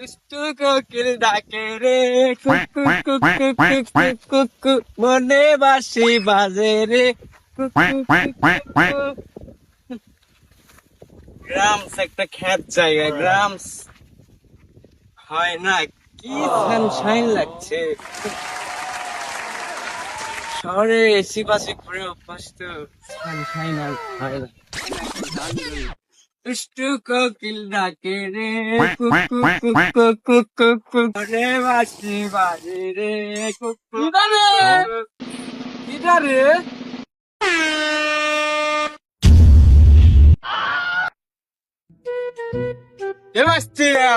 দুষ্টু কোকিল ডাকে রে, কুকু কুকু কুকু কুকু, মনে বাঁশি বাজে রে, কুকু কুকু। গ্রামস একটা খ্যাত জায়গা, গ্রামস হয় না, কি সানশাইন লাগছে। শহরে এসি বাসে ঘুরে অভ্যাস তো, সানশাইন আর হয় না। দুষ্টু কোকিল ডাকে রে, কুকু কুকু কুকু কুকু, মনে বাঁশি বাজে রে, কুকু কিদারে এ বাস্তিয়া,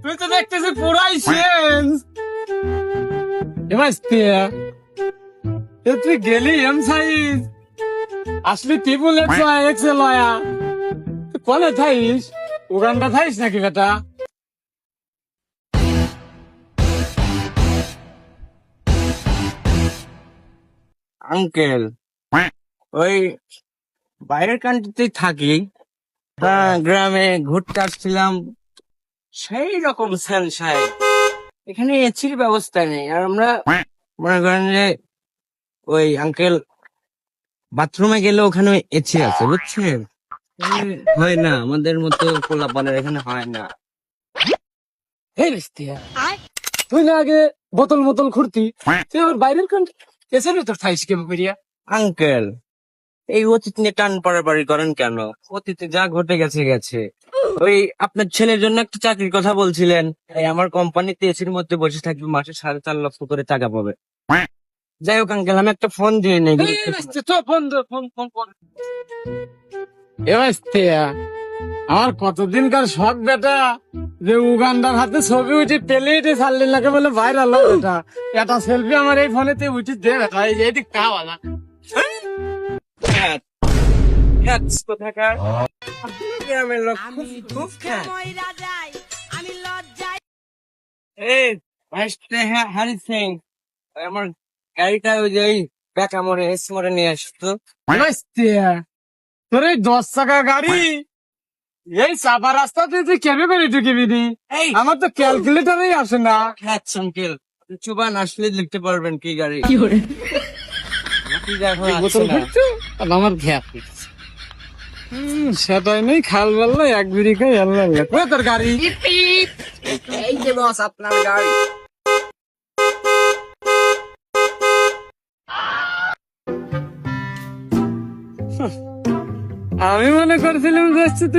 তুই তো দেখতেছি পুরাই চেঞ্জ। এ বাস্তিয়া, তুই গেলি এম সাইজ, আসলে তুই বলেছ এক্সে লয়া, তুই কলে থাইস? উগান্ডা থাইস নাকি বেটা? আঙ্কেল, ওই বাইরের কান্ট্রিতেই থাকি, গ্রামে ঘুরতে আসছিলাম, সেই রকম সানশাইন। এখানে এসির ব্যবস্থা নেই, আর আমরা মনে করেন যে ওই আঙ্কেল বাথরুমে গেলে ওখানে এসি আছে, বুঝছেন? হয় না, আমাদের মতো পোলাপানের এখানে হয় না। এই রিস্তিয়া, তুই না আগে বোতল মোতল ঘুরতি, তুই আবার বাইরের কান্ট্রি এসে তোর থাইস কেমন করিয়া? আঙ্কেল, এই অতীত নিয়ে টান পাড়াপাড়ি করেন কেন? অতীতে যা ঘটে গেছে গেছে। ওই আপনার ছেলের জন্য একটা চাকরির কথা বলছিলেন, এই আমার কোম্পানিতে এসির মধ্যে বসে থাকবে, মাসে 4.5 লক্ষ করে টাকা পাবে। যাই হোক আঙ্কেল, আমি একটা ফোন দিয়ে নেই। তো ফোন দে, ফোন ফোন ফোন। এ রিস্তিয়া, আমার কতদিনকার শখ বেটা, যে উগান্ডার হাতে ছবি উঠে পেলেটে ছাড়লি নাকি বলে ভাইরাল হবে বেটা। একটা সেলফি আমার এই ফোনেতে উঠে দে বেটা, এই যে এদিক কাওয়ালা। খ্যাত, খ্যাত কোথাকার। গ্রামের লোক খুব খুব খ্যাত। এই ভাইস্তে হারি সিং, আমার গাড়িটা ওই যে ওই বেকা মোড়ে এস মোড়ে নিয়ে আসতো। রিস্তিয়া, তোর এই 10 চাকা গাড়ি এই চাপা রাস্তাতে তুই কেমনে করে ঢুকিবি নি? এই আমার তো ক্যালকুলেটারই আসে না। খ্যাত আঙ্কেল, চুবান আসলে লিখতে পারবেন কি গাড়ি। কি দেখো বোতল আসছে না। ঘুরছে আর আমার ঘ্যাপ সেটাই নেই, খাল বললো এক বিড়ি খাই আল্লাহ কই তোর গাড়ি? এই যে বস আপনার গাড়ি। আমি মনে করছিলাম যে